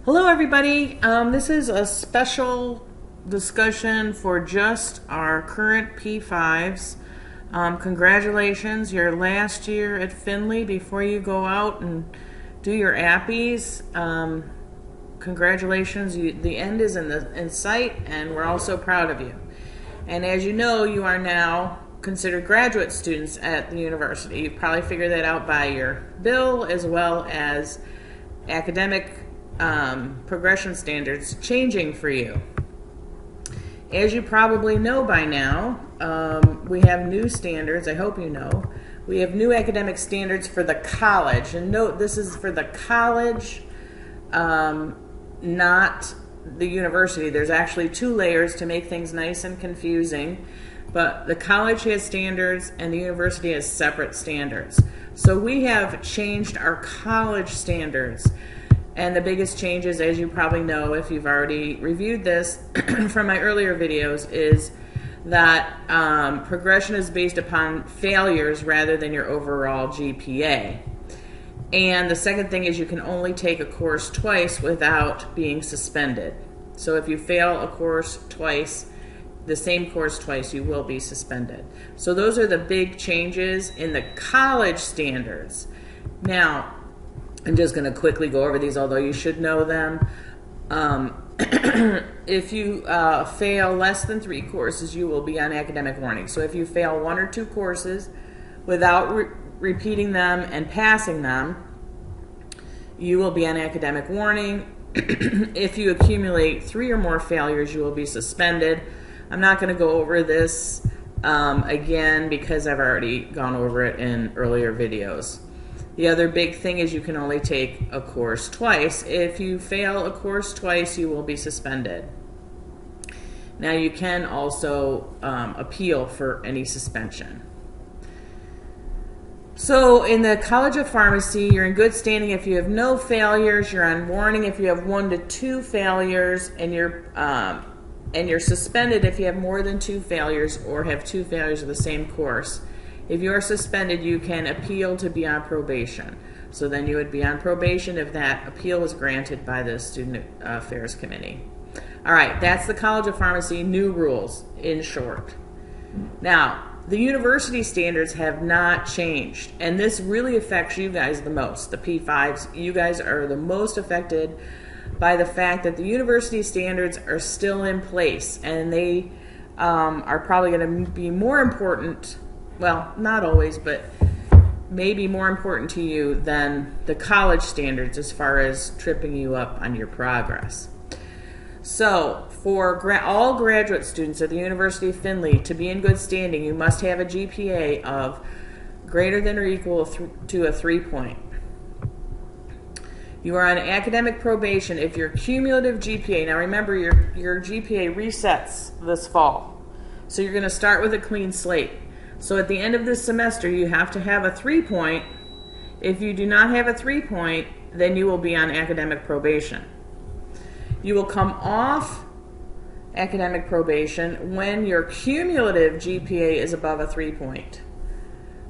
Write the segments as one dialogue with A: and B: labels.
A: Hello everybody, this is a special discussion for just our current P5s. Congratulations, your last year at Findlay before you go out and do your APPEs. Congratulations, the end is in sight and we're all so proud of you. And as you know, you are now considered graduate students at the university. You've probably figured that out by your bill as well as academic progression standards changing for you. As you probably know by now, we have new standards. I hope you know. We have new academic standards for the college. And note, this is for the college, not the university. There's actually two layers to make things nice and confusing. But the college has standards and the university has separate standards. So we have changed our college standards. And the biggest changes, as you probably know if you've already reviewed this from my earlier videos, is that progression is based upon failures rather than your overall GPA. And the second thing is you can only take a course twice without being suspended. So if you fail a course twice, the same course twice, you will be suspended. So those are the big changes in the college standards. Now, I'm just going to quickly go over these, although you should know them. If you fail less than 3 courses, you will be on academic warning. So if you fail 1 or 2 courses without repeating them and passing them, you will be on academic warning. If you accumulate 3 or more failures, you will be suspended. I'm not going to go over this again because I've already gone over it in earlier videos. The other big thing is you can only take a course twice. If you fail a course twice, you will be suspended. Now you can also appeal for any suspension. So in the College of Pharmacy, you're in good standing if you have no failures. You're on warning if you have 1 to 2 failures, and you're suspended if you have more than 2 failures or have 2 failures of the same course. If you are suspended, you can appeal to be on probation. So then you would be on probation if that appeal was granted by the Student Affairs Committee. All right, that's the College of Pharmacy, new rules in short. Now, the university standards have not changed, and this really affects you guys the most, the P5s. You guys are the most affected by the fact that the university standards are still in place, and they are probably going to be more important. Well, not always, but maybe more important to you than the college standards as far as tripping you up on your progress. So, for all graduate students at the University of Findlay, to be in good standing, you must have a GPA of greater than or equal to a 3-point. You are on academic probation if your cumulative GPA, now remember your GPA resets this fall, so you're going to start with a clean slate. So at the end of this semester, you have to have a 3-point. If you do not have a 3-point, then you will be on academic probation. You will come off academic probation when your cumulative GPA is above a 3-point.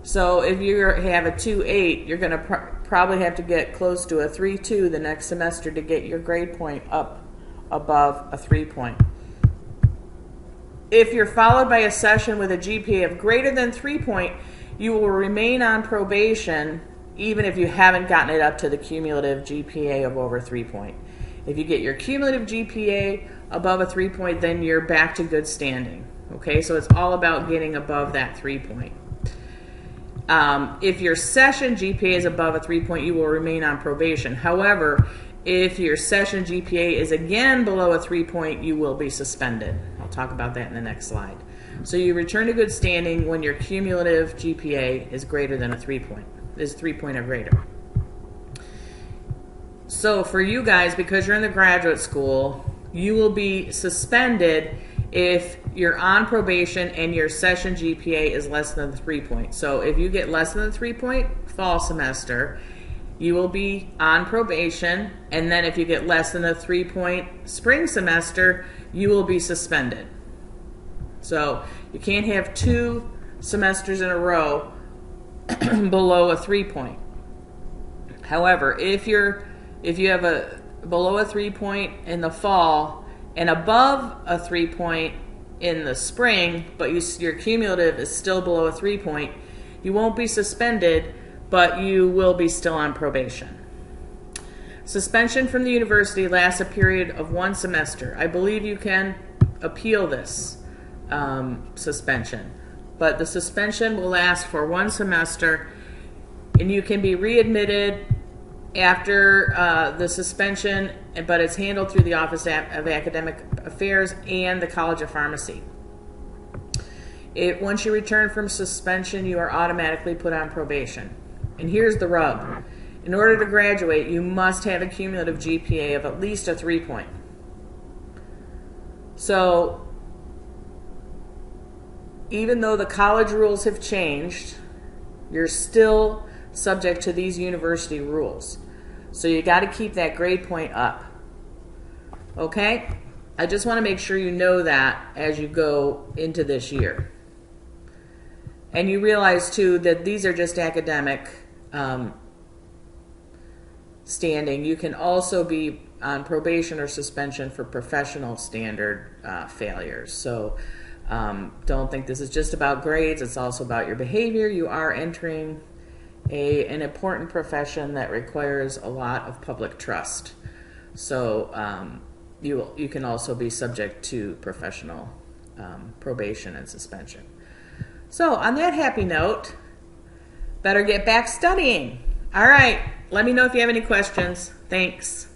A: So if you have a 2.8, you're going to probably have to get close to a 3.2 the next semester to get your grade point up above a 3-point. If you're followed by a session with a GPA of greater than 3-point, you will remain on probation even if you haven't gotten it up to the cumulative GPA of over 3-point. If you get your cumulative GPA above a 3-point, then you're back to good standing. Okay, so it's all about getting above that 3-point. If your session GPA is above a 3-point, you will remain on probation. However, if your session GPA is again below a 3-point, you will be suspended. I'll talk about that in the next slide. So you return to good standing when your cumulative GPA is greater than a 3-point, is 3-point or greater. So for you guys, because you're in the graduate school, you will be suspended if you're on probation and your session GPA is less than the 3-point. So if you get less than the 3-point fall semester, you will be on probation, and then if you get less than a 3-point spring semester, you will be suspended. So you can't have 2 semesters in a row below a 3-point. However, if you have a below a 3-point in the fall and above a 3-point in the spring, but your cumulative is still below a 3-point, you won't be suspended, but you will be still on probation. Suspension from the university lasts a period of 1 semester. I believe you can appeal this suspension, but the suspension will last for 1 semester, and you can be readmitted after the suspension, but it's handled through the Office of Academic Affairs and the College of Pharmacy. Once you return from suspension, you are automatically put on probation. And here's the rub. In order to graduate, you must have a cumulative GPA of at least a 3-point. So, even though the college rules have changed, you're still subject to these university rules. So you got to keep that grade point up. Okay? I just want to make sure you know that as you go into this year. And you realize, too, that these are just academic standing. You can also be on probation or suspension for professional standard failures. So don't think this is just about grades. It's also about your behavior. You are entering an important profession that requires a lot of public trust. So you can also be subject to professional probation and suspension. So on that happy note, better get back studying. All right, let me know if you have any questions. Thanks.